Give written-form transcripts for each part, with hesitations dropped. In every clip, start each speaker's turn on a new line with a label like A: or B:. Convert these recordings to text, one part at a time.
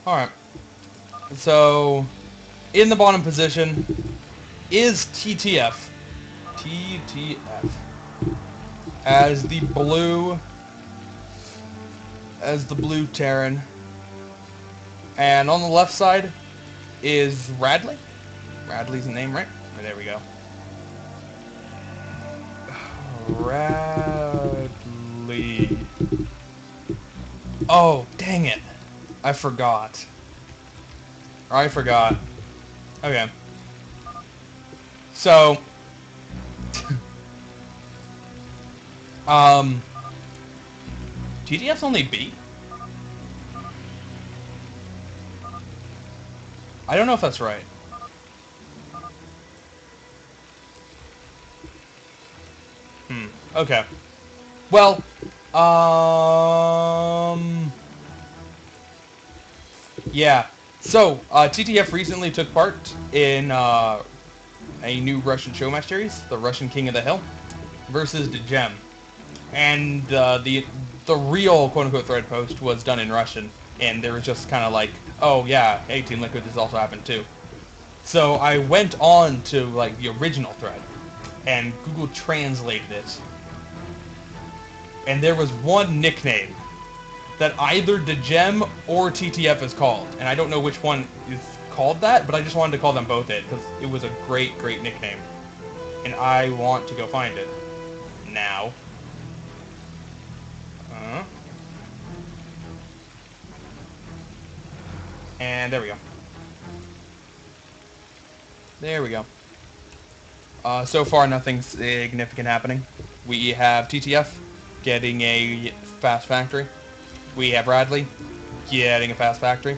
A: Alright. So, in the bottom position is TTF. TTF. As the blue Terran. And on the left side is Radley. Radley's the name, right? There we go. Radley. Oh, dang it. I forgot. Okay. So, TTF's only B? I don't know if that's right. Okay. Well, yeah. So, TTF recently took part in a new Russian showmatch series, the Russian King of the Hill, versus Djem. And the real quote-unquote thread post was done in Russian, and there was just kind of like, oh yeah, hey Team Liquid, this also happened too. So I went on to like the original thread, and Google translated it. And there was one nickname that either Djem or TTF is called, and I don't know which one is called that, but I just wanted to call them both it, because it was a great, great nickname. And I want to go find it. Now. And there we go. There we go. So far, nothing significant happening. We have TTF getting a fast factory. We have Radley getting a fast factory.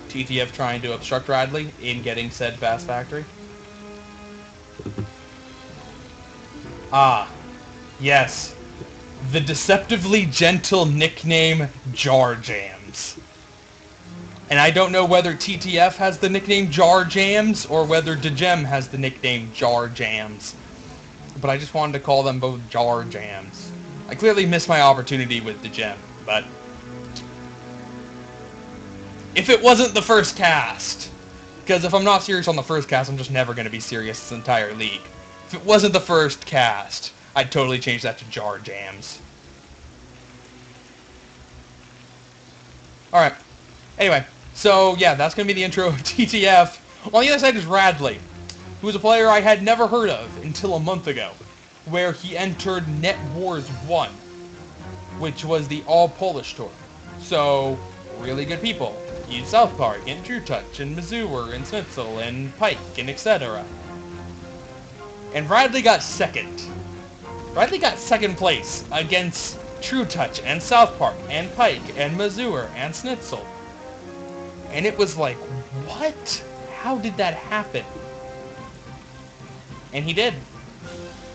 A: TTF trying to obstruct Radley in getting said fast factory. Ah, yes. The deceptively gentle nickname Jar Jams. And I don't know whether TTF has the nickname Jar Jams or whether Djem has the nickname Jar Jams. But I just wanted to call them both Jar Jams. I clearly missed my opportunity with Djem, but if it wasn't the first cast, because if I'm not serious on the first cast, I'm just never going to be serious this entire league. If it wasn't the first cast, I'd totally change that to Jar Jams. Alright. Anyway, so yeah, that's going to be the intro of TTF. On the other side is Radley, who is a player I had never heard of until a month ago, where he entered Net Wars 1, which was the all-Polish tour. So, really good people. In South Park, and True Touch, and Mazur, and Snitzel, and Pike, and etc. And Radley got second. Radley got second place against True Touch, and South Park, and Pike, and Mazur, and Snitzel. And it was like, what? How did that happen? And he did.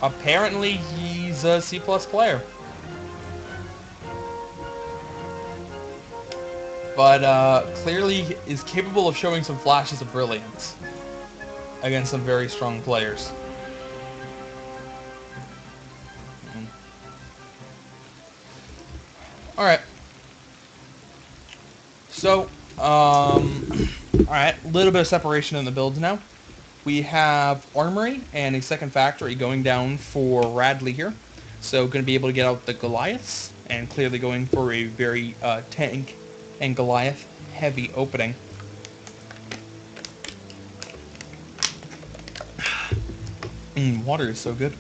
A: Apparently, he's a C+ player. But clearly is capable of showing some flashes of brilliance against some very strong players. Alright. So, alright, a little bit of separation in the builds now. We have Armory and a second factory going down for Radley here. So, going to be able to get out the Goliaths, and clearly going for a very tank and Goliath heavy opening. Water is so good.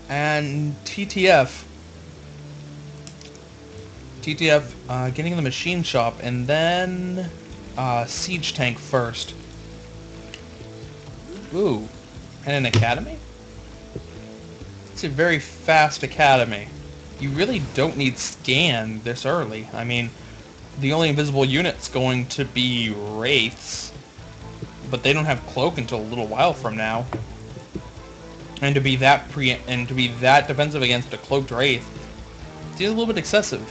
A: And TTF getting the machine shop, and then siege tank first. Ooh, and an academy? It's a very fast academy. You really don't need scan this early. I mean, the only invisible unit's going to be wraiths, but they don't have cloak until a little while from now. And to be that defensive against a cloaked wraith, it's a little bit excessive.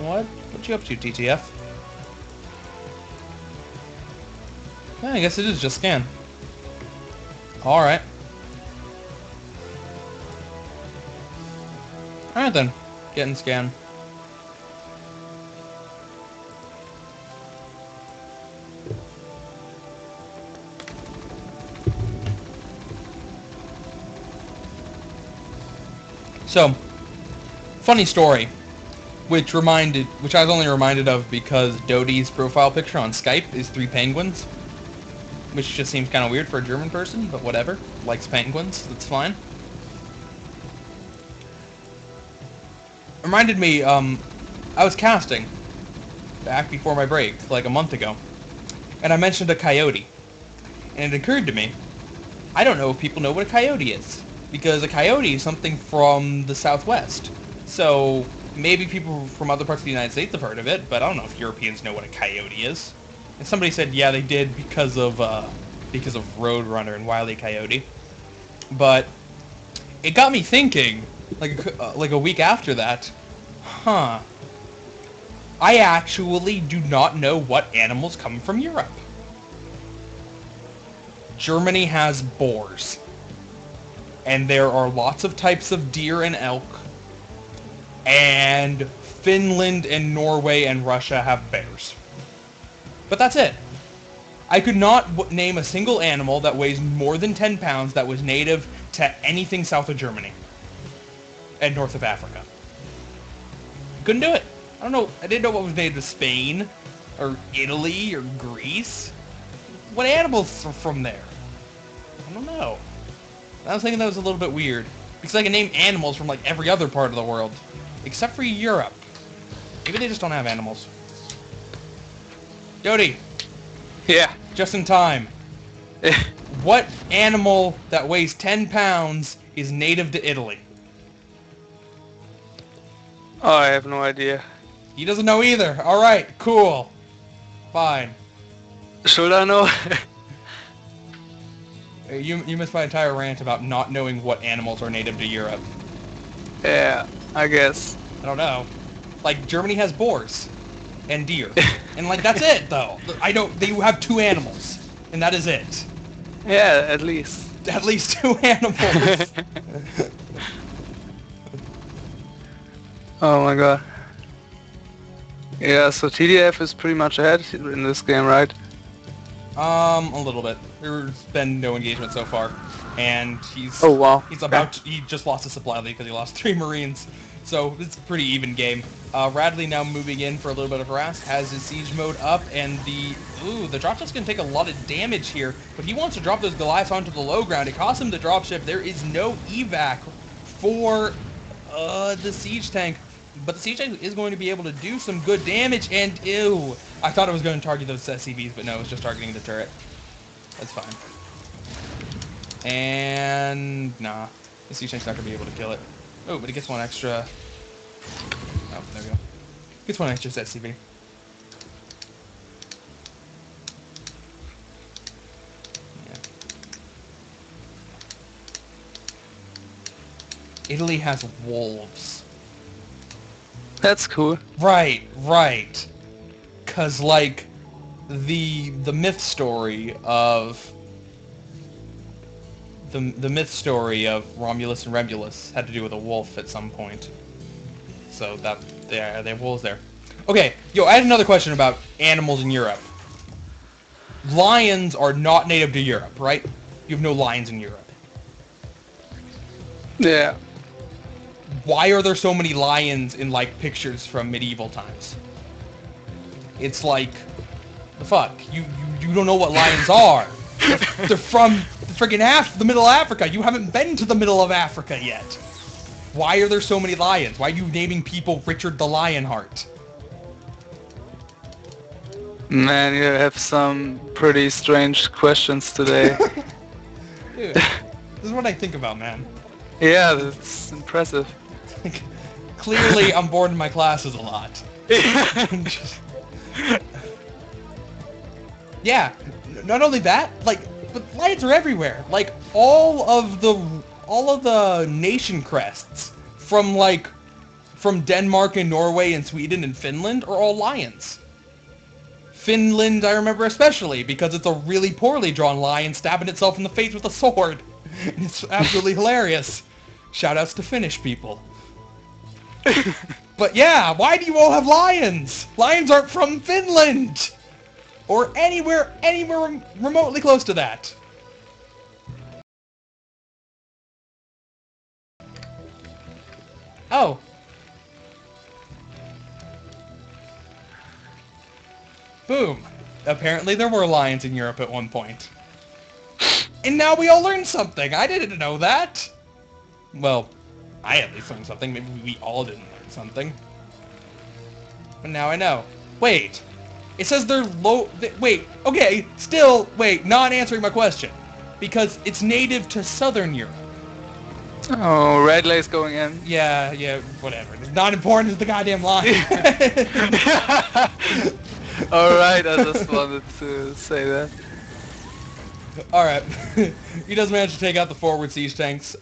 A: What you up to, TTF? Yeah, I guess it is just scan. Alright. Alright then. Getting scanned. So, funny story, which I was only reminded of because Dodie's profile picture on Skype is 3 penguins, which just seems kind of weird for a German person, but whatever. Likes penguins, that's fine. Reminded me, I was casting back before my break, like a month ago, and I mentioned a coyote, and it occurred to me, I don't know if people know what a coyote is. Because a coyote is something from the Southwest. So maybe people from other parts of the United States have heard of it, but I don't know if Europeans know what a coyote is. And somebody said, yeah, they did because of Roadrunner and Wile E. Coyote. But it got me thinking, like a week after that, I actually do not know what animals come from Europe. Germany has boars. And there are lots of types of deer and elk. And Finland and Norway and Russia have bears. But that's it. I could not name a single animal that weighs more than 10 pounds that was native to anything south of Germany. And north of Africa. Couldn't do it. I don't know. I didn't know what was native to Spain. Or Italy. Or Greece. What animals are from there? I don't know. I was thinking that was a little bit weird. Because I can name animals from like every other part of the world. Except for Europe. Maybe they just don't have animals. Dodie.
B: Yeah.
A: Just in time. What animal that weighs 10 pounds is native to Italy?
B: Oh, I have no idea.
A: He doesn't know either. Alright, cool. Fine.
B: Should I know?
A: You missed my entire rant about not knowing what animals are native to Europe.
B: Yeah, I guess.
A: I don't know. Like, Germany has boars. And deer. And, like, that's it, though. They have 2 animals. And that is it.
B: Yeah, at least.
A: At least 2 animals.
B: Oh my god. Yeah, so TTF is pretty much ahead in this game, right?
A: A little bit. There's been no engagement so far, and he's he just lost a supply lead because he lost 3 Marines, so it's a pretty even game. Radley now moving in for a little bit of harass, has his siege mode up, and the dropship's gonna take a lot of damage here, but he wants to drop those Goliaths onto the low ground. It costs him the dropship. There is no evac for the siege tank. But the siege tank is going to be able to do some good damage, and ew. I thought it was going to target those SCVs, but no, it was just targeting the turret. That's fine. And nah, the siege tank's not going to be able to kill it. Oh, but it gets 1 extra. Oh, there we go. Gets 1 extra SCV. Yeah. Italy has wolves.
B: That's cool.
A: Right. Cause like the myth story of the myth story of Romulus and Remulus had to do with a wolf at some point. So that they have wolves there. Okay, yo, I had another question about animals in Europe. Lions are not native to Europe, right? You have no lions in Europe.
B: Yeah.
A: Why are there so many lions in, like, pictures from medieval times? It's like, the fuck? You don't know what lions are. They're from the friggin' the middle of Africa. You haven't been to the middle of Africa yet. Why are there so many lions? Why are you naming people Richard the Lionheart?
B: Man, you have some pretty strange questions today.
A: Dude, this is what I think about, man.
B: Yeah, that's impressive.
A: Clearly, I'm bored in my classes a lot. Yeah, not only that, like, but lions are everywhere. Like, all of the nation crests from Denmark and Norway and Sweden and Finland are all lions. Finland, I remember especially, because it's a really poorly drawn lion stabbing itself in the face with a sword. It's absolutely hilarious. Shoutouts to Finnish people. But yeah, why do you all have lions? Lions aren't from Finland! Or anywhere remotely close to that. Oh. Boom. Apparently there were lions in Europe at one point. And now we all learned something. I didn't know that. Well, I at least learned something. Maybe we all didn't learn something. But now I know. Wait. It says they're low... Wait. Okay. Still, wait. Not answering my question. Because it's native to Southern Europe.
B: Oh, Radley's going in.
A: Yeah, whatever. It's not important as the goddamn line.
B: Alright, I just wanted to say that.
A: Alright. He does manage to take out the forward siege tanks.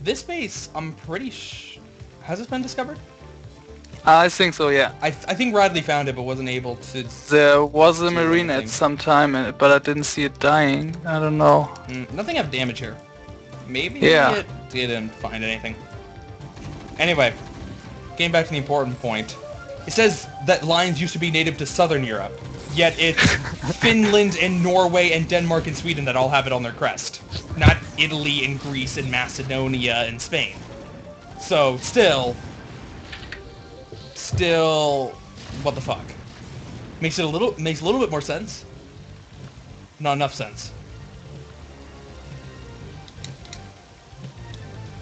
A: This base, I'm pretty has this been discovered?
B: I think so, yeah.
A: I think Radley found it, but wasn't able to...
B: There was a marine at some time, but I didn't see it dying. I don't know.
A: Nothing have damage here. Maybe
B: it
A: didn't find anything. Anyway, getting back to the important point. It says that lions used to be native to Southern Europe, yet it's Finland and Norway and Denmark and Sweden that all have it on their crest. Not Italy and Greece and Macedonia and Spain. So, still, what the fuck? Makes a little bit more sense. Not enough sense.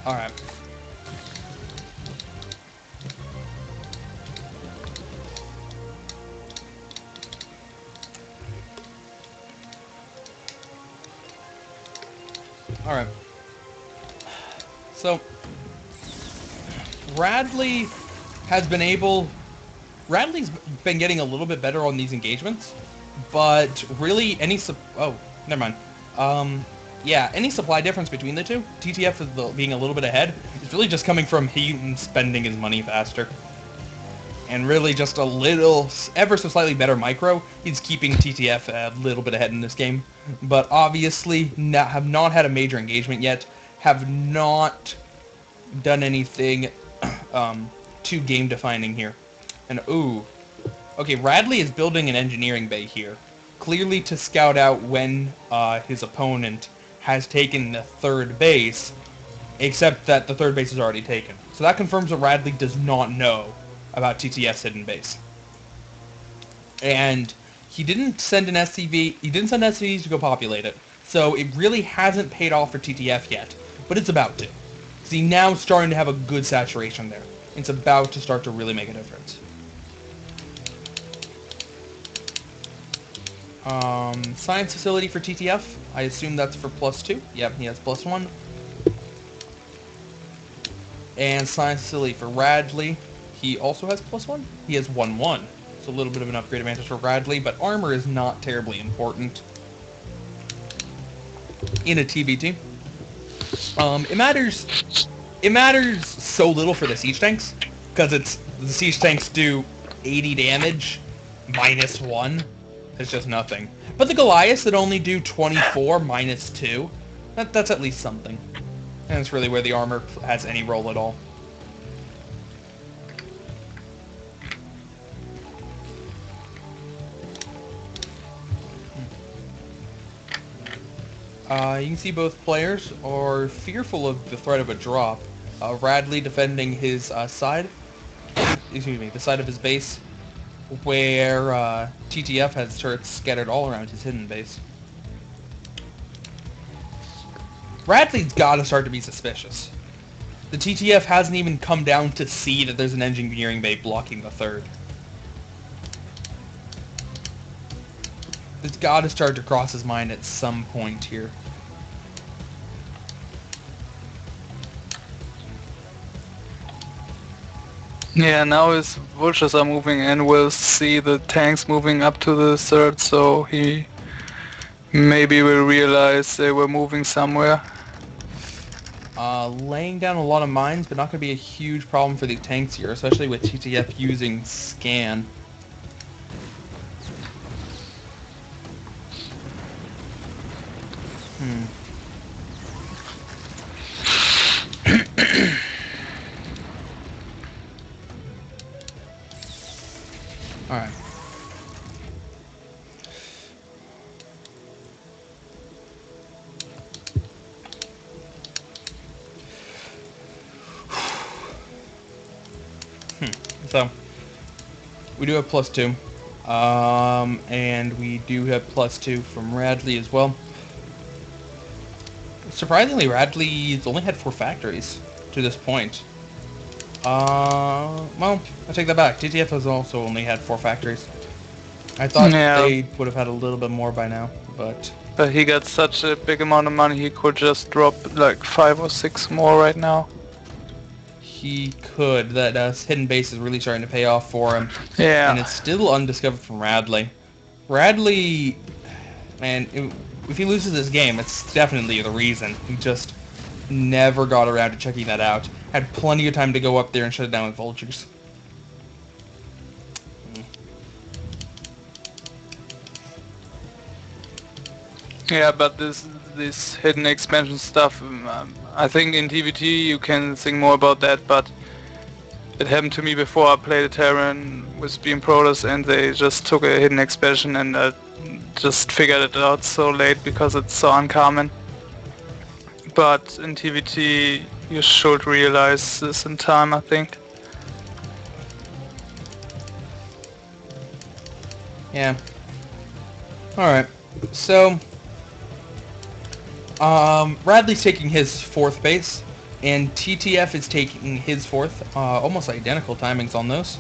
A: Alright. Alright. So, Radley's been getting a little bit better on these engagements, but really oh, never mind. Yeah, any supply difference between the two, TTF is being a little bit ahead, is really just coming from him spending his money faster. And really just a little, ever so slightly better micro, he's keeping TTF a little bit ahead in this game. But obviously, have not had a major engagement yet, have not done anything too game-defining here. And ooh, okay, Radley is building an engineering bay here, clearly to scout out when his opponent has taken the third base, except that the third base is already taken. So that confirms that Radley does not know about TTF's hidden base. And he didn't send an SCV, he didn't send SCVs to go populate it, so it really hasn't paid off for TTF yet, but it's about to. See, now it's starting to have a good saturation there. It's about to start to really make a difference. Science facility for TTF. I assume that's for +2. Yep, he has +1. And science facility for Radley. He also has +1. He has 1-1. So a little bit of an upgrade advantage for Radley, but armor is not terribly important in a TBT. It matters so little for the siege tanks, because the siege tanks do 80 damage -1. It's just nothing. But the Goliaths that only do 24 -2, that's at least something. And it's really where the armor has any role at all. You can see both players are fearful of the threat of a drop. Radley defending his side, the side of his base, where TTF has turrets scattered all around his hidden base. Radley's gotta start to be suspicious. The TTF hasn't even come down to see that there's an engineering bay blocking the third. It's gotta start to cross his mind at some point here.
B: Yeah, now his vultures are moving in. We'll see the tanks moving up to the third, so he maybe will realize they were moving somewhere.
A: Laying down a lot of mines, but not going to be a huge problem for the tanks here, especially with TTF using scan. Alright. So, we do have +2. And we do have +2 from Radley as well. Surprisingly, Radley's only had 4 factories to this point. Well, I take that back. TTF has also only had 4 factories. I thought they would have had a little bit more by now, but...
B: But he got such a big amount of money, he could just drop like 5 or 6 more right now.
A: He could. That hidden base is really starting to pay off for him.
B: Yeah.
A: And it's still undiscovered from Radley. Radley, man, if he loses this game, it's definitely the reason. He just never got around to checking that out. Had plenty of time to go up there and shut it down with vultures.
B: Yeah, but this hidden expansion stuff, I think in TVT you can think more about that, but it happened to me before. I played a Terran with Beam Protoss and they just took a hidden expansion and I just figured it out so late because it's so uncommon. But in TVT you should realize this in time, I think.
A: Yeah. Alright, so... Radley's taking his 4th base, and TTF is taking his 4th. Almost identical timings on those.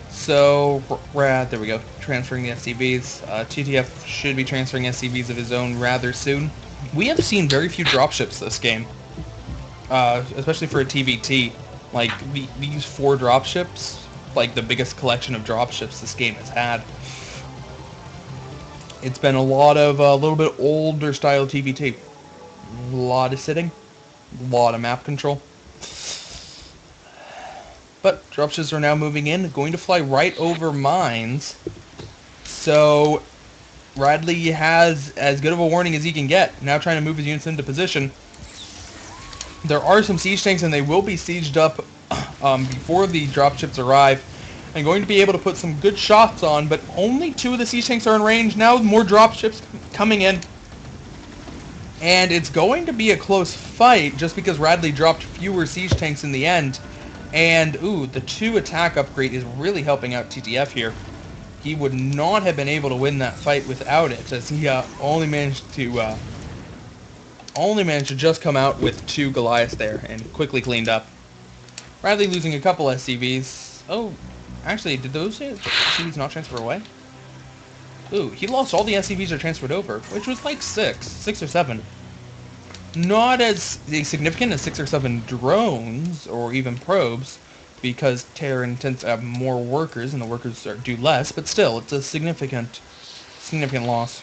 A: So, there we go. Transferring the SCVs. TTF should be transferring SCVs of his own rather soon. We have seen very few dropships this game. Especially for a TVT. Like, these 4 dropships, like the biggest collection of dropships this game has had. It's been a lot of a little bit older style TVT. A lot of sitting. A lot of map control. But dropships are now moving in, going to fly right over mines. So Radley has as good of a warning as he can get. Now trying to move his units into position. There are some siege tanks and they will be sieged up before the dropships arrive. And going to be able to put some good shots on, but only 2 of the siege tanks are in range. Now more dropships coming in. And it's going to be a close fight just because Radley dropped fewer siege tanks in the end. And, ooh, the 2 attack upgrade is really helping out TTF here. He would not have been able to win that fight without it, as he only managed to just come out with 2 Goliaths there and quickly cleaned up. Radley losing a couple SCVs. Oh, actually, did those SCVs not transfer away? Ooh, he lost all the SCVs that transferred over, which was like 6 or 7. Not as significant as 6 or 7 drones, or even probes, because Terran tends to have more workers, and the workers do less, but still, it's a significant loss.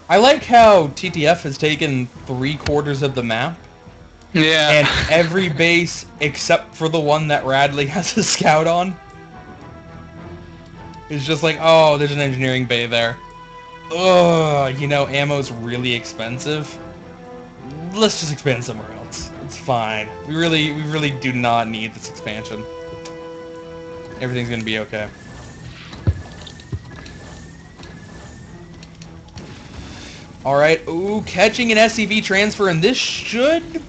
A: I like how TTF has taken 3/4 of the map.
B: Yeah.
A: And every base except for the one that Radley has a scout on is just like, oh, there's an engineering bay there. Ugh, you know, ammo's really expensive. Let's just expand somewhere else. It's fine. We really do not need this expansion. Everything's gonna be okay. Alright, ooh, catching an SCV transfer, and this should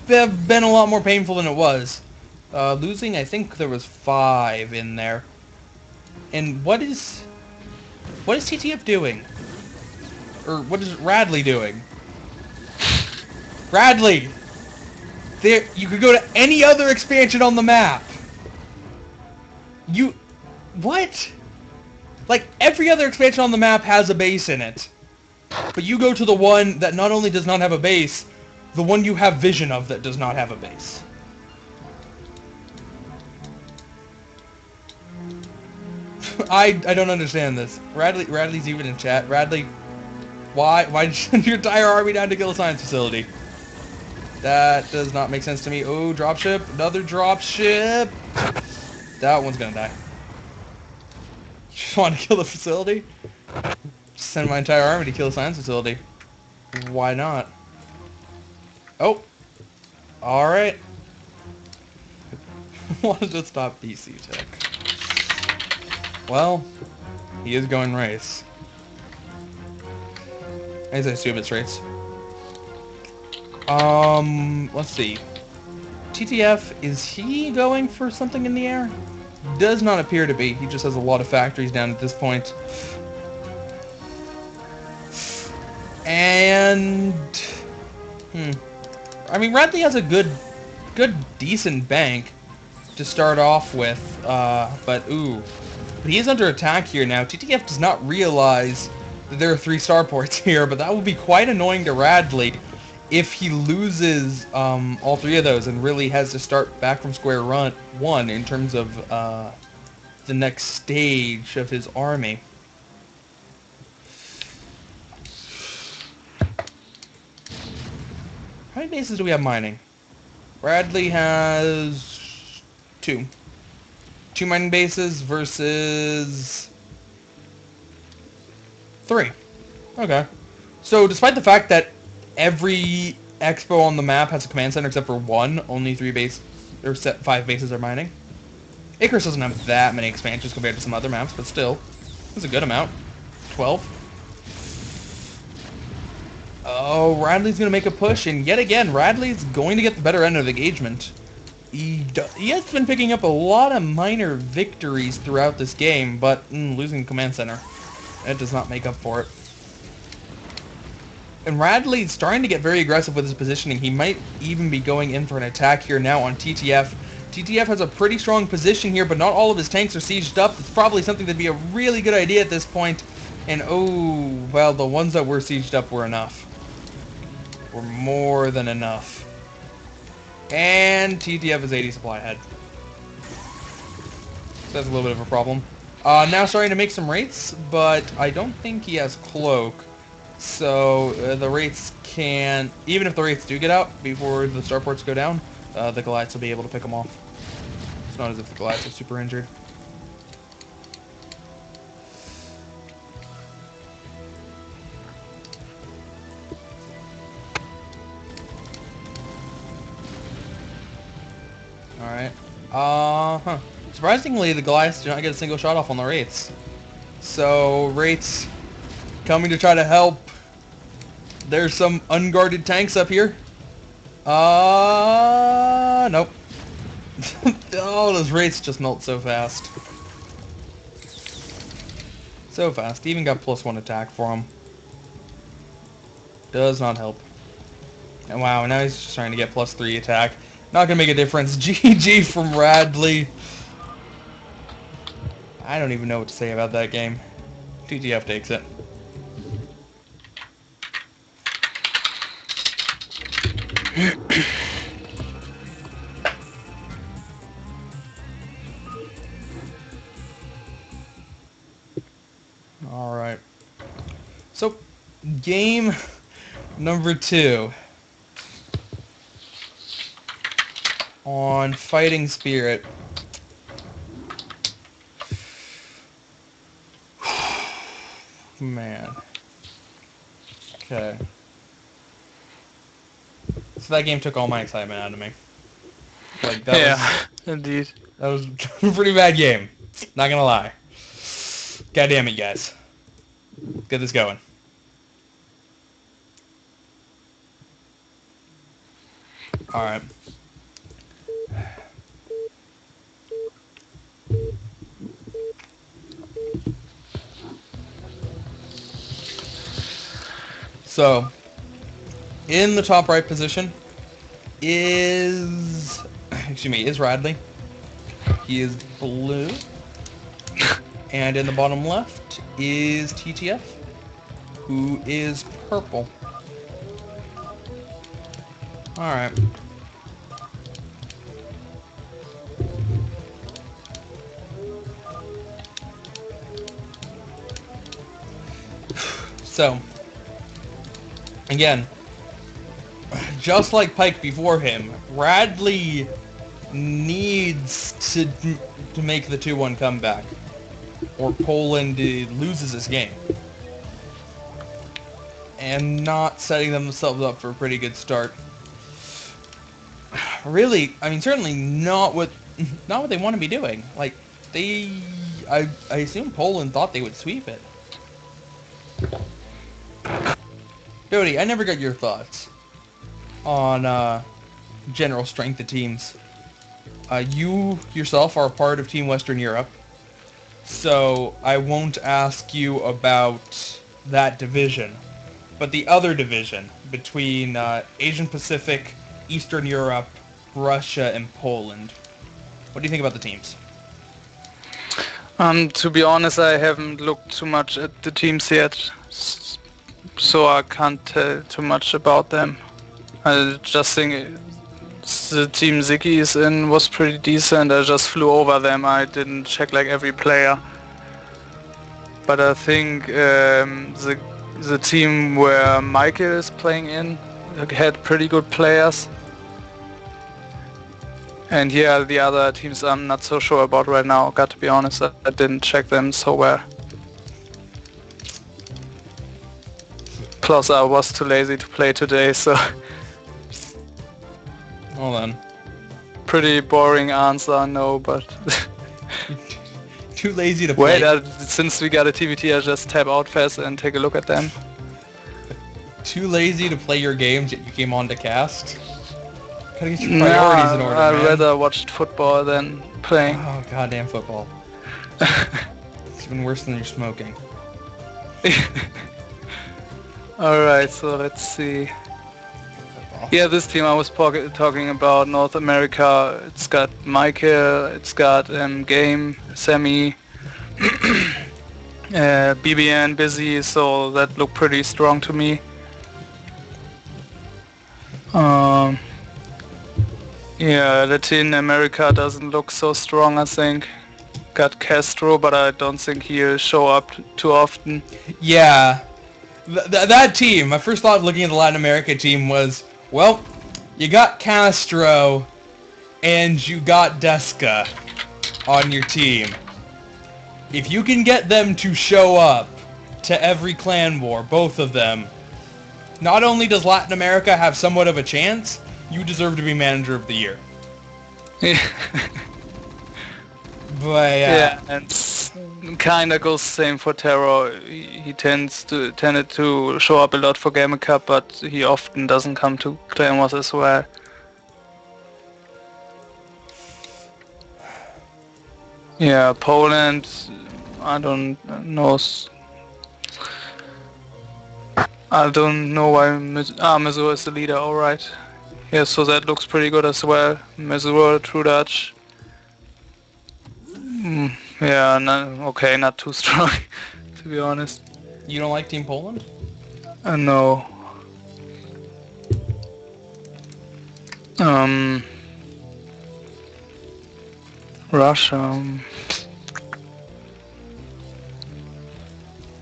A: have been a lot more painful than it was. Losing, I think there was 5 in there. And what is TTF doing? Or what is Radley doing? Radley! There, you could go to any other expansion on the map! What? Like, every other expansion on the map has a base in it. But you go to the one that not only does not have a base, the one you have vision of that does not have a base. I don't understand this. Radley's even in chat. Radley, why did you send your entire army down to kill a science facility? That does not make sense to me. Oh, dropship. Another dropship. That one's gonna die. Just want to kill the facility? Just send my entire army to kill the science facility. Why not? Oh. Alright. Wanted to stop DC tech. Well, he is going race. As I assume it's race. Let's see. TTF, is he going for something in the air? Does not appear to be. He just has a lot of factories down at this point. And... I mean, Radley has a good, decent bank to start off with, but he is under attack here now. TTF does not realize that there are 3 starports here, but that would be quite annoying to Radley if he loses all 3 of those and really has to start back from square one in terms of the next stage of his army. How many bases do we have mining? Radley has 2. 2 mining bases versus 3. Okay. So despite the fact that every expo on the map has a command center except for 1, only 5 bases are mining. Icarus doesn't have that many expansions compared to some other maps, but still, it's a good amount. 12. Oh, Radley's going to make a push, and yet again, Radley's going to get the better end of the engagement. He has been picking up a lot of minor victories throughout this game, but losing command center, that does not make up for it. And Radley's starting to get very aggressive with his positioning. He might even be going in for an attack here now on TTF. TTF has a pretty strong position here, but not all of his tanks are sieged up. It's probably something that'd be a really good idea at this point. And oh, well, the ones that were sieged up were enough. Were more than enough. And TTF is 80 supply ahead. So that's a little bit of a problem. Now starting to make some rates, but I don't think he has cloak. So the rates can, even if the rates do get out before the starports go down, the Goliaths will be able to pick them off. It's not as if the Goliaths are super injured. Alright. Surprisingly, the Goliaths do not get a single shot off on the Wraiths. So, Wraiths coming to try to help. There's some unguarded tanks up here. Nope. Oh, those Wraiths just melt so fast. So fast. Even got +1 attack for him. Does not help. And wow, now he's just trying to get +3 attack. Not gonna make a difference. GG from Radley. I don't even know what to say about that game. TTF takes it. Alright. So, game number 2. On Fighting Spirit. Man. Okay. So that game took all my excitement out of me. Like that
B: indeed.
A: That was a pretty bad game. Not gonna lie. God damn it, guys. Get this going. Alright. So, in the top right position is, is Radley. He is blue. And in the bottom left is TTF, who is purple. Alright. So, again, just like Pike before him, Radley needs to make the 2-1 comeback, or Poland loses this game. And not setting themselves up for a pretty good start. Really, I mean, certainly not what they want to be doing. Like, I assume Poland thought they would sweep it. Dodie, I never got your thoughts on general strength of teams. You yourself are a part of Team Western Europe, so I won't ask you about that division, but the other division between Asian Pacific, Eastern Europe, Russia, and Poland. What do you think about the teams?
B: To be honest, I haven't looked too much at the teams yet, so I can't tell too much about them. I just think the team Ziggy is in was pretty decent. I just flew over them. I didn't check like every player. But I think the team where Michael is playing in had pretty good players. And yeah, the other teams I'm not so sure about right now. Got to be honest, I didn't check them so well. Plus I was too lazy to play today, so...
A: Hold on.
B: Pretty boring answer, no, but...
A: Too lazy to play.
B: Wait, since we got a TVT, I just tab out fast and take a look at them.
A: Too lazy to play your games, yet you came on to cast? Gotta get your priorities in order,
B: I'd
A: man.
B: rather watch football than playing.
A: Oh, goddamn football. It's even worse than your smoking.
B: Alright, so let's see. Football. Yeah, this team I was talking about, North America, it's got Michael, it's got Game, Sammy, BBN, Busy, so that looked pretty strong to me. Yeah, Latin America doesn't look so strong, I think. Got Castro, but I don't think he'll show up too often.
A: Yeah. That team, my first thought looking at the Latin America team was, well, you got Castro and you got Desca on your team. If you can get them to show up to every clan war, both of them, not only does Latin America have somewhat of a chance, you deserve to be manager of the year. But
B: yeah, and kinda goes the same for Taro. He tended to show up a lot for Gamer Cup, but he often doesn't come to Clan Wars as well. Yeah, Poland, I don't know. I don't know why Missouri is the leader, alright. Yeah, so that looks pretty good as well. Missouri, True Dutch. Yeah, okay, not too strong, to be honest.
A: You don't like Team Poland?
B: No. Russia.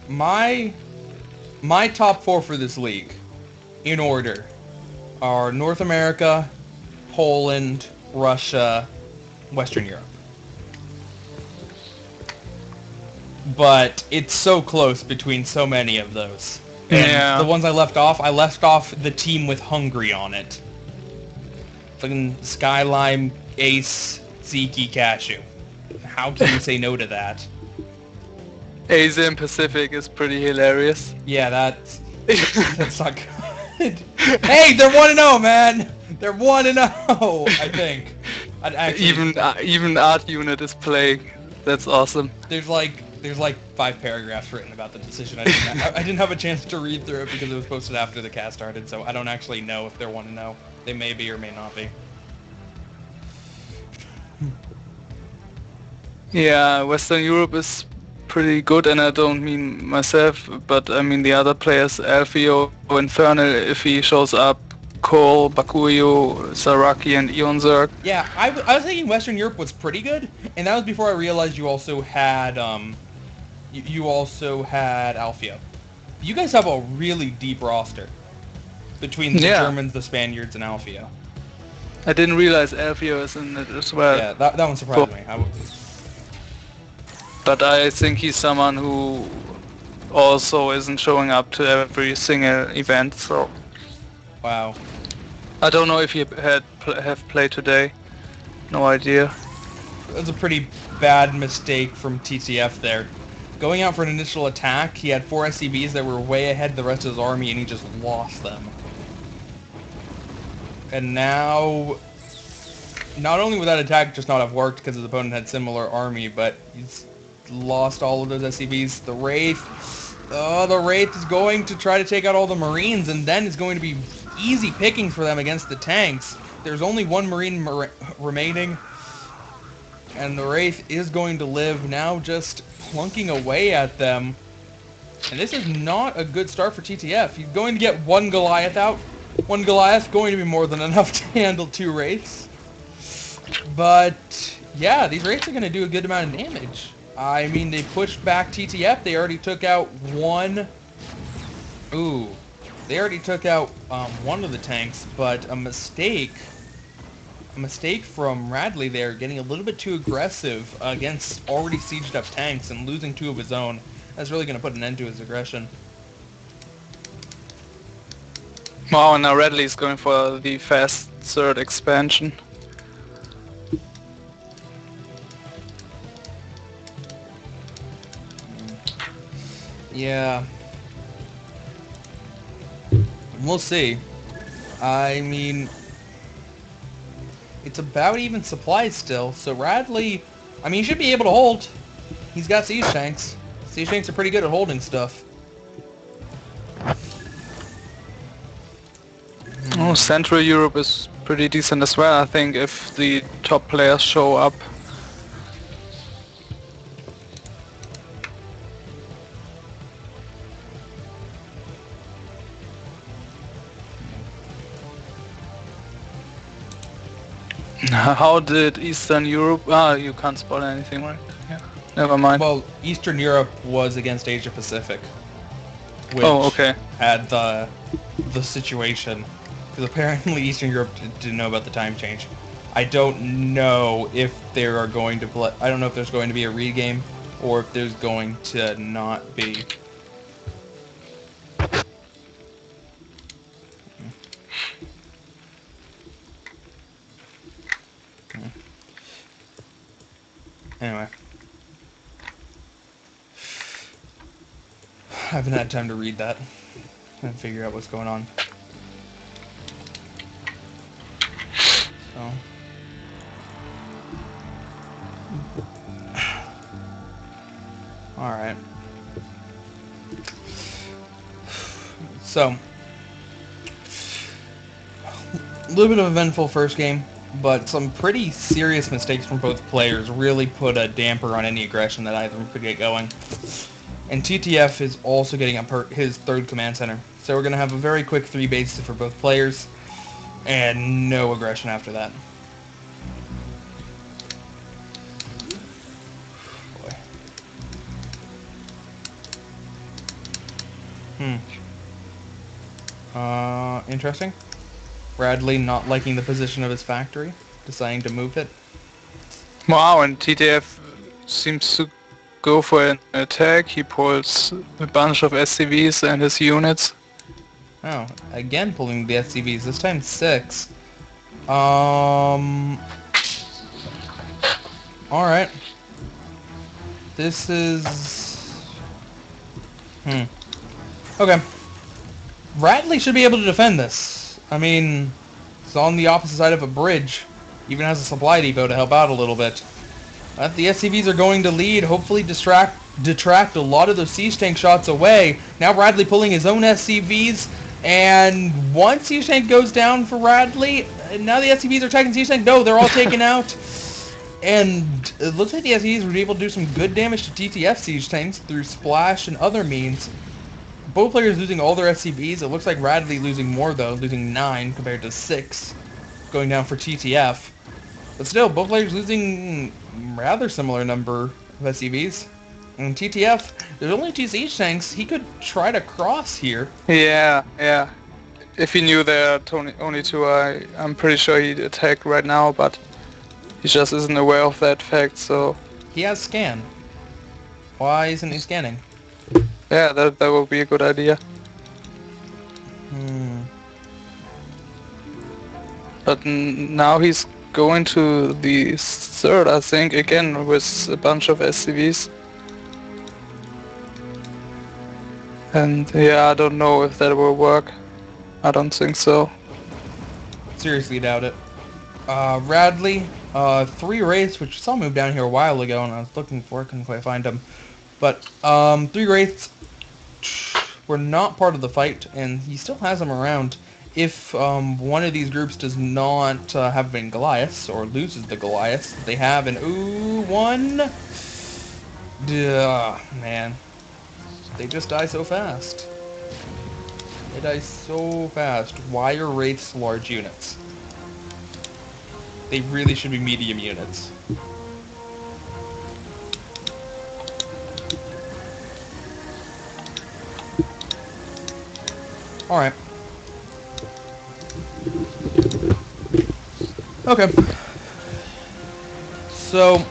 A: My top 4 for this league, in order, are North America, Poland, Russia, Western Europe. But it's so close between so many of those. And
B: yeah.
A: The ones I left off the team with Hungary on it. Fucking Skylime, Ace, Ziki, Cashew. How can you say no to that?
B: Asian Pacific is pretty hilarious.
A: Yeah, that's not good. Hey, they're 1-0, man. They're 1-0, I think. I'd actually
B: even Art Unit is playing. That's awesome.
A: There's like 5 paragraphs written about the decision. I didn't have a chance to read through it because it was posted after the cast started, so I don't actually know if they're 1-0. They may be or may not be.
B: Yeah, Western Europe is pretty good, and I don't mean myself, but I mean the other players, Alfio, Infernal, if he shows up, Cole, Bakuyo, Saraki, and Ion Zerg.
A: Yeah, I was thinking Western Europe was pretty good, and that was before I realized you also had you also had Alfio. You guys have a really deep roster. between the
B: Yeah.
A: Germans, the Spaniards, and Alfio.
B: I didn't realize Alfio is in it as well.
A: Yeah, that one surprised me.
B: But I think he's someone who also isn't showing up to every single event, so
A: Wow.
B: I don't know if he have played today. No idea.
A: That was a pretty bad mistake from TTF there. Going out for an initial attack, he had 4 SCVs that were way ahead of the rest of his army, and he just lost them. And now, not only would that attack just not have worked because his opponent had similar army, but he's lost all of those SCVs. The Wraith is going to try to take out all the Marines, and then it's going to be easy pickings for them against the tanks. There's only 1 Marine remaining, and the Wraith is going to live, now just plunking away at them. And this is not a good start for TTF. He's going to get 1 Goliath out. 1 Goliath going to be more than enough to handle 2 Wraiths. But yeah, these Wraiths are going to do a good amount of damage. I mean, they pushed back TTF. They already took out 1. Ooh. They already took out 1 of the tanks, but a mistake from Radley there, getting a little bit too aggressive against already sieged up tanks and losing 2 of his own. That's really going to put an end to his aggression.
B: Wow, and now Radley's going for the fast third expansion.
A: Yeah. We'll see. I mean, it's about even supplies still, so Radley, I mean, he should be able to hold. He's got siege tanks. Siege tanks are pretty good at holding stuff.
B: Oh, Central Europe is pretty decent as well, I think, if the top players show up. How did Eastern Europe... Ah, you can't spot anything, right? Yeah, never mind.
A: Well, Eastern Europe was against Asia Pacific, which
B: okay.
A: had the situation, because apparently Eastern Europe didn't know about the time change. I don't know if there are going to play. I don't know if there's going to be a regame or if there's going to not be. Anyway. I haven't had time to read that and figure out what's going on. So. Alright. So. A little bit of an eventful first game, but some pretty serious mistakes from both players really put a damper on any aggression that either of them could get going. And TTF is also getting up his 3rd command center. So we're going to have a very quick 3 bases for both players, and no aggression after that. Boy. Interesting. Radley not liking the position of his factory, deciding to move it.
B: Wow, and TTF seems to go for an attack. He pulls a bunch of SCVs and his units.
A: Oh, again pulling the SCVs, this time 6. Alright. This is... Okay. Radley should be able to defend this. I mean, it's on the opposite side of a bridge. Even has a supply depot to help out a little bit. The SCVs are going to lead, hopefully detract a lot of those siege tank shots away. Now Radley pulling his own SCVs, and one siege tank goes down for Radley. And now the SCVs are attacking siege tank. No, they're all taken out. And it looks like the SCVs were able to do some good damage to TTF siege tanks through splash and other means. Both players losing all their SCVs. It looks like Radley losing more though, losing 9 compared to 6 going down for TTF. But still, both players losing rather similar number of SCVs. And TTF, there's only 2 siege tanks. He could try to cross here.
B: Yeah. if he knew there are only two, I'm pretty sure he'd attack right now, but he just isn't aware of that fact, so...
A: He has scan. Why isn't he scanning?
B: Yeah, that would be a good idea. But now he's going to the third, I think, again with a bunch of SCVs. And yeah, I don't know if that will work. I don't think so.
A: Seriously doubt it. Radley, 3 Wraiths, which I saw move down here a while ago, and I was looking for it, couldn't quite find them. But 3 Wraiths were not part of the fight, and he still has them around. If one of these groups does not have any Goliaths, or loses the Goliaths, they have an one. Duh, man. They just die so fast. They die so fast. Why are Wraiths large units? They really should be medium units. Alright. Okay. So,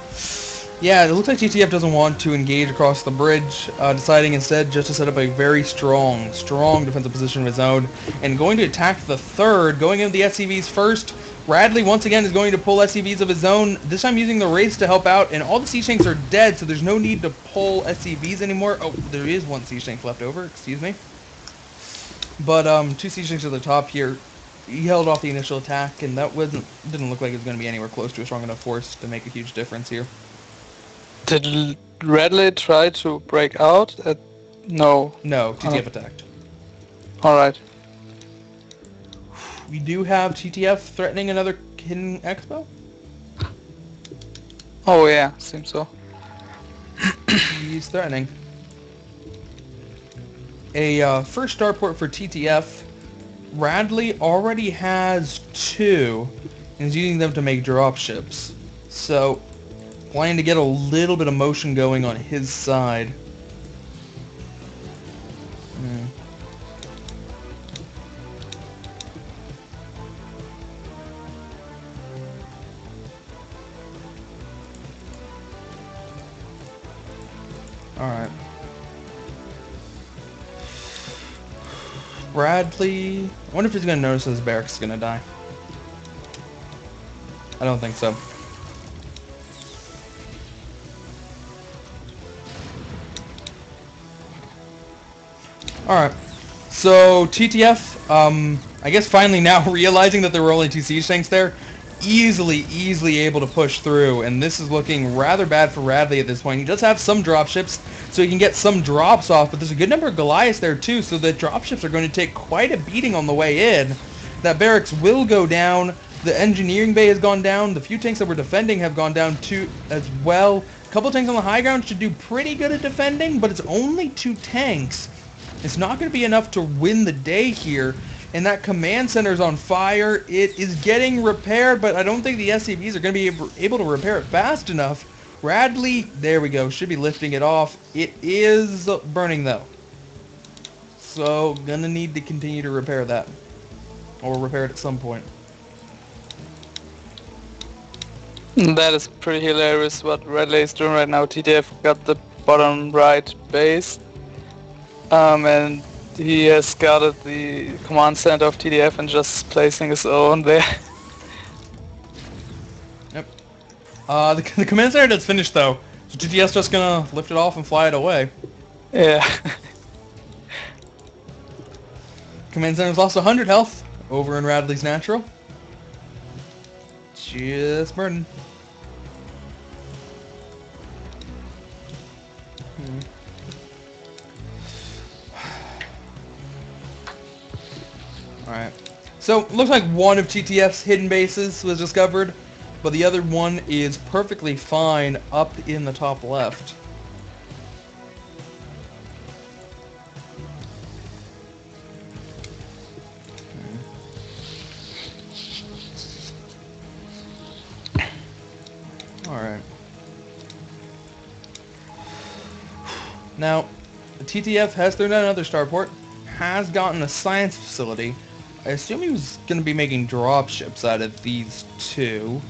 A: yeah, it looks like TTF doesn't want to engage across the bridge, deciding instead just to set up a very strong defensive position of his own, and going to attack the third, going into the SCVs first. Radley, once again, is going to pull SCVs of his own, this time using the Wraiths to help out, and all the siege tanks are dead, so there's no need to pull SCVs anymore. Oh, there is 1 siege tank left over, excuse me. But 2 siege tanks at the top here. He held off the initial attack, and that didn't look like it was going to be anywhere close to a strong enough force to make a huge difference here.
B: Did Radley try to break out? No.
A: No, TTF attacked.
B: Alright.
A: We do have TTF threatening another hidden expo?
B: Oh yeah, seems so.
A: He's threatening. A first starport for TTF. Radley already has 2, and is using them to make dropships. So, planning to get a little bit of motion going on his side. Alright. Radley... I wonder if he's going to notice his barracks is going to die. I don't think so. Alright. So, TTF, I guess finally now realizing that there were only 2 siege tanks there, easily able to push through, and this is looking rather bad for Radley at this point. He does have some dropships, so he can get some drops off, but there's a good number of Goliaths there too, so the dropships are going to take quite a beating on the way in. That barracks will go down, the engineering bay has gone down, the few tanks that were defending have gone down too as well. A couple tanks on the high ground should do pretty good at defending, but it's only 2 tanks. It's not going to be enough to win the day here. And that command center is on fire. It is getting repaired, but I don't think the SCVs are going to be able to repair it fast enough. Radley, there we go, should be lifting it off. It is burning though. So, gonna need to continue to repair that. Or repair it at some point.
B: That is pretty hilarious what Radley is doing right now. TTF got the bottom right base. And he has scouted the command center of TTF and just placing his own there.
A: Yep. The command center that's finished though. So TTF's just gonna lift it off and fly it away.
B: Yeah.
A: Command center's lost 100 health over in Radley's natural. Just burning. Alright. So, looks like one of TTF's hidden bases was discovered, but the other one is perfectly fine up in the top left. Alright. Now, the TTF has thrown down another starport, has gotten a science facility, I assume he was going to be making drop ships out of these two.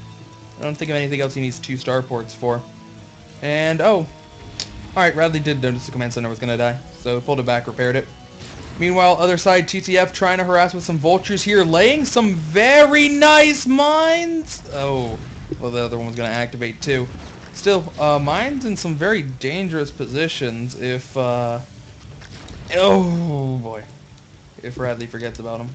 A: I don't think of anything else he needs 2 starports for. And, oh. Alright, Radley did notice the command center was going to die, so pulled it back, repaired it. Meanwhile, other side, TTF trying to harass with some vultures here, laying some very nice mines! Oh, well, the other one was going to activate too. Still, mines in some very dangerous positions if, oh boy. If Radley forgets about him.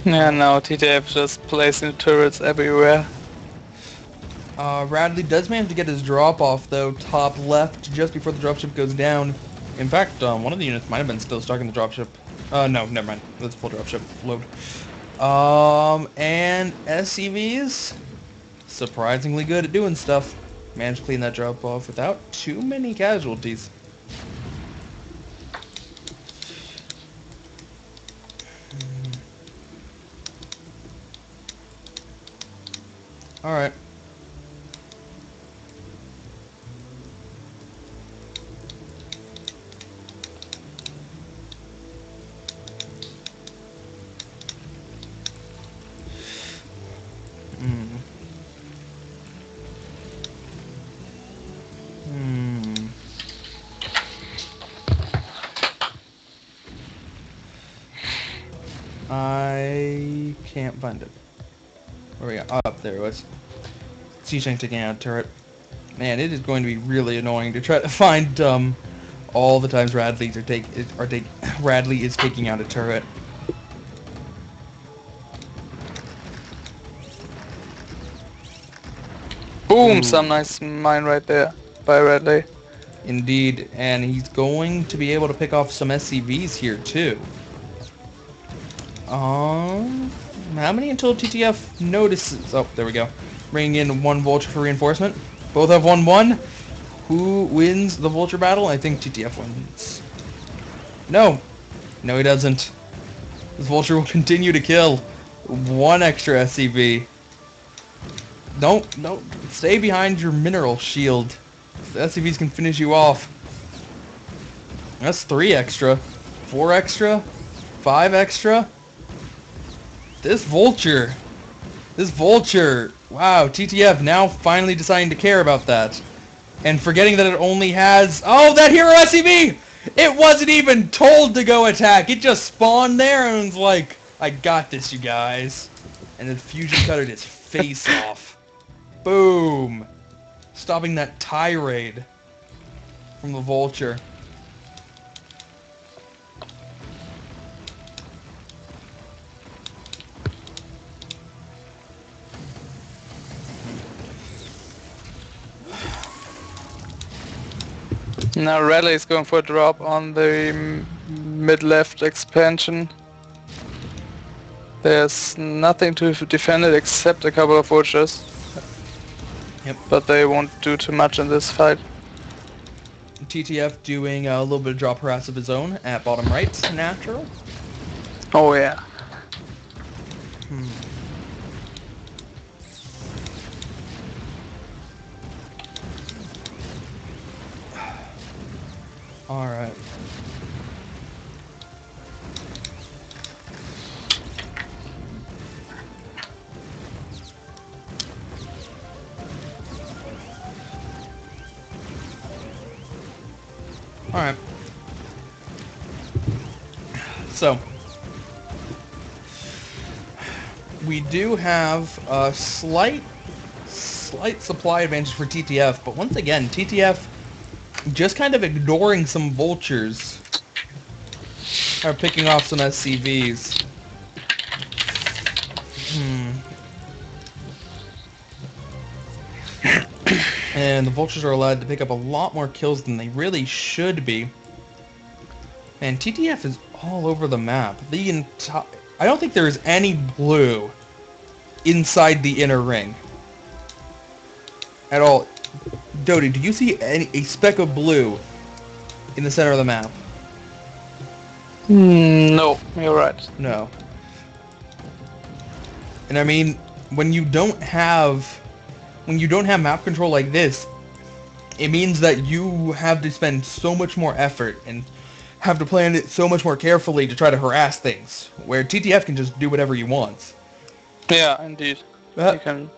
B: Yeah, now TTF just placing turrets everywhere.
A: Radley does manage to get his drop-off, though, top left, just before the dropship goes down. In fact, one of the units might have been still stuck in the dropship. No, never mind. Let's full dropship load. And SCVs, surprisingly good at doing stuff. Managed to clean that drop-off without too many casualties. Alright. I can't find it. Where we are? Up there it was. Sea-Shank taking out a turret. Man, it is going to be really annoying to try to find all the times Radley is taking out a turret.
B: Boom! Some nice mine right there by Radley.
A: Indeed, and he's going to be able to pick off some SCVs here too. How many until TTF notices? Oh, there we go. Bringing in 1 vulture for reinforcement. Both have 1-1. Who wins the vulture battle? I think TTF wins. No. No, he doesn't. This vulture will continue to kill. 1 extra SCV. Don't stay behind your mineral shield. The SCVs can finish you off. That's 3 extra. 4 extra. 5 extra. This vulture. Wow, TTF now finally deciding to care about that. And forgetting that it only has... Oh, that hero SCV! It wasn't even told to go attack. It just spawned there and was like, I got this, you guys. And then fusion cuttered its face off. Boom. Stopping that tirade from the vulture.
B: Now Radley is going for a drop on the mid-left expansion. There's nothing to defend it except a couple of vultures.
A: Yep.
B: But they won't do too much in this fight.
A: TTF doing a little bit of drop harass of his own at bottom right, natural.
B: Oh yeah.
A: Alright. Alright. So, we do have a slight supply advantage for TTF, but once again, TTF just kind of ignoring some vultures are picking off some SCVs. And the vultures are allowed to pick up a lot more kills than they really should be. And TTF is all over the map. I don't think there is any blue inside the inner ring at all. Dodie, do you see a speck of blue in the center of the map.
B: No, you're right.
A: No. And I mean, when you don't have map control like this, it means that you have to spend so much more effort and have to plan it so much more carefully to try to harass things, where TTF can just do whatever he wants.
B: Yeah, indeed. You can.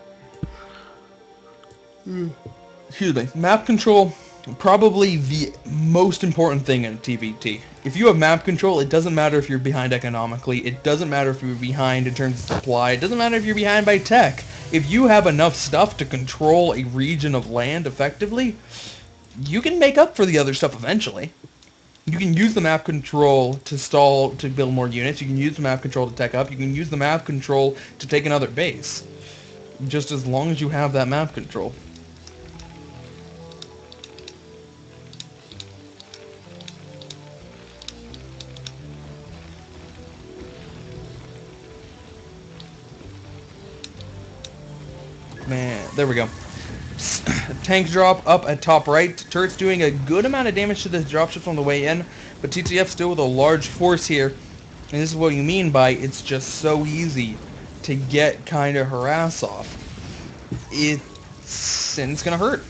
A: Excuse me. Map control, probably the most important thing in TVT. If you have map control, it doesn't matter if you're behind economically, it doesn't matter if you're behind in terms of supply, it doesn't matter if you're behind by tech. If you have enough stuff to control a region of land effectively, you can make up for the other stuff eventually. You can use the map control to build more units, you can use the map control to tech up, you can use the map control to take another base. Just as long as you have that map control. Man, there we go. Tank drop up at top right. Turret's doing a good amount of damage to the dropships on the way in, but TTF still with a large force here. And this is what you mean by it's just so easy to get kind of harass off. It's gonna hurt.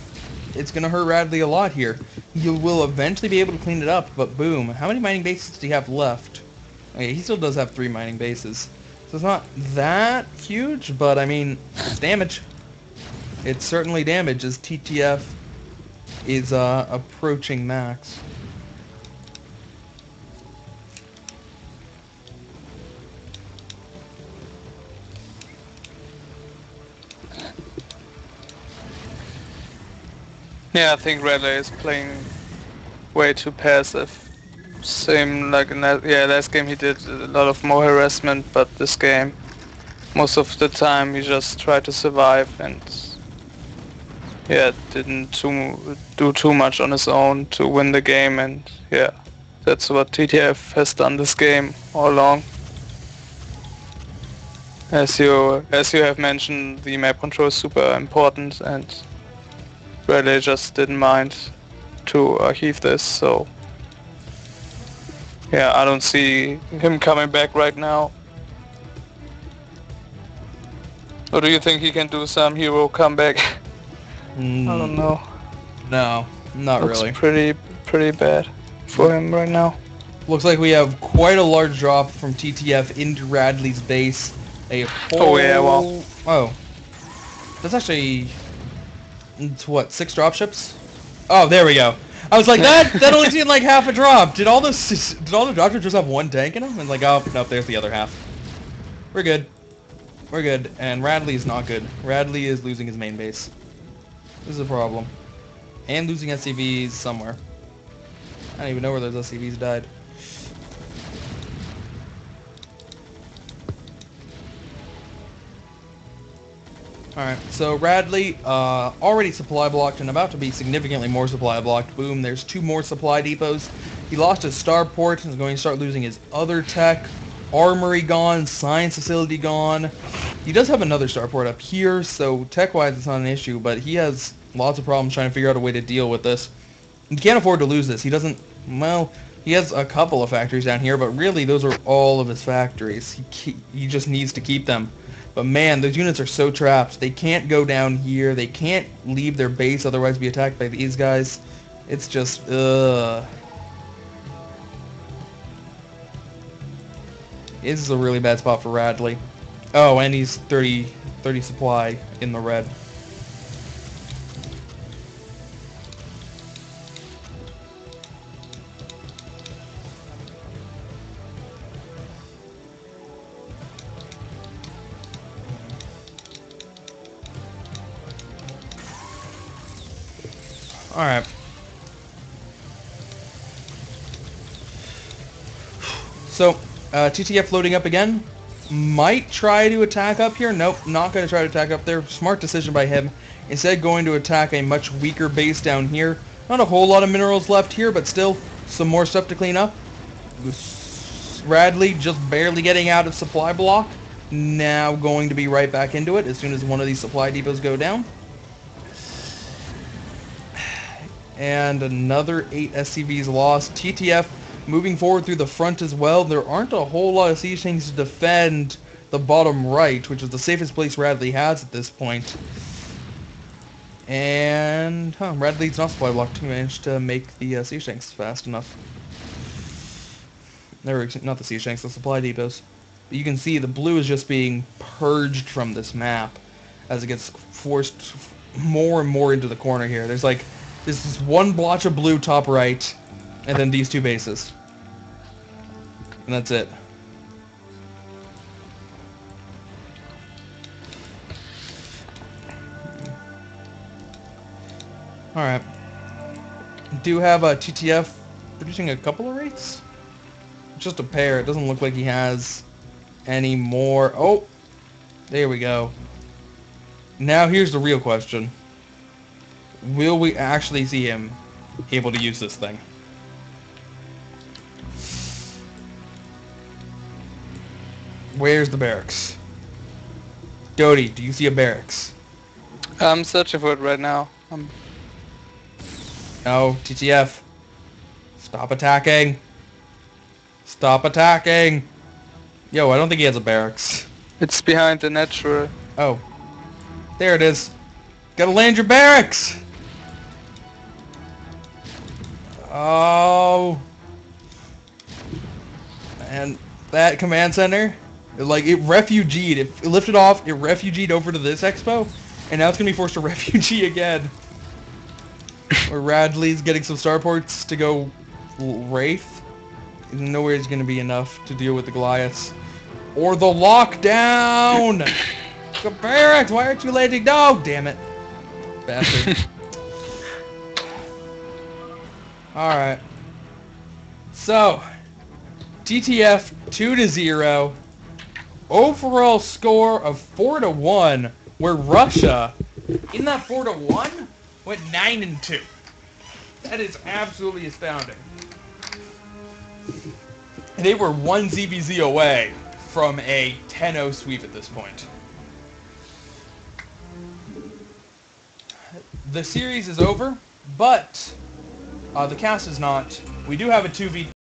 A: It's gonna hurt Radley a lot here. You will eventually be able to clean it up, but boom. How many mining bases do you have left? Okay, he still does have 3 mining bases. So it's not that huge, but I mean, it's damage. It's certainly damage as TTF is approaching max.
B: Yeah, I think Radley is playing way too passive. Same like in last game he did a lot of more harassment, but this game, most of the time he just tried to survive and didn't do too much on his own to win the game, and yeah, that's what TTF has done this game all along. As you have mentioned, the map control is super important, and Radley just didn't mind to archive this, so yeah, I don't see him coming back right now. Or do you think he can do some hero comeback? I don't know.
A: No, not
B: Looks
A: really.
B: pretty bad for him right now.
A: Looks like we have quite a large drop from TTF into Radley's base. A whole...
B: Oh yeah, well.
A: Oh. That's actually... It's what, 6 dropships? Oh, there we go. I was like, that only seemed like half a drop. Did all the dropships just have 1 tank in them? And like, oh, nope, there's the other half. We're good. We're good. And Radley is not good. Radley is losing his main base. This is a problem. And losing SCVs somewhere. I don't even know where those SCVs died. Alright, so Radley, already supply blocked and about to be significantly more supply blocked. Boom, there's 2 more supply depots. He lost his starport and is going to start losing his other tech. Armory gone, science facility gone. He does have another starport up here, so tech-wise it's not an issue, but he has lots of problems trying to figure out a way to deal with this. He can't afford to lose this. He doesn't, well, he has a couple of factories down here, but really those are all of his factories. He just needs to keep them. But man, those units are so trapped. They can't go down here. They can't leave their base, otherwise be attacked by these guys. It's just, ugh. This is a really bad spot for Radley. Oh, and he's 30 supply in the red. Alright. So, TTF loading up again. Might try to attack up here. Nope, not going to try to attack up there. Smart decision by him. Instead going to attack a much weaker base down here. Not a whole lot of minerals left here, but still some more stuff to clean up. Radley just barely getting out of supply block. Now going to be right back into it as soon as one of these supply depots go down. And another 8 SCVs lost. TTF moving forward through the front as well. There aren't a whole lot of siege tanks to defend the bottom right, which is the safest place Radley has at this point. And Radley's not supply blocked. He managed to make the siege tanks fast enough. Not the siege tanks, the supply depots. But you can see the blue is just being purged from this map as it gets forced more and more into the corner here. There's like this one blotch of blue top right, and then these two bases. And that's it. Alright. Do have a TTF producing a couple of rates? Just a pair. It doesn't look like he has any more. Oh! There we go. Now here's the real question. Will we actually see him able to use this thing? Where's the barracks? Doty, do you see a barracks?
B: I'm searching for it right now.
A: No, TTF. Stop attacking. Stop attacking. Yo, I don't think he has a barracks.
B: It's behind the natural.
A: Oh. There it is. Gotta land your barracks! Oh. And that command center, it refugeed. It lifted off, it refugeed over to this expo, and now it's gonna be forced to refugee again. Where Radley's getting some starports to go Wraith. Nowhere is gonna be enough to deal with the Goliaths. Or the lockdown! The barracks, why aren't you landing? No, damn it. Bastard. Alright. So, TTF 2-0. Overall score of 4-1, where Russia, in that 4-1, went 9-2. That is absolutely astounding. They were 1 ZBZ away from a 10-0 sweep at this point. The series is over, but the cast is not. We do have a 2v2.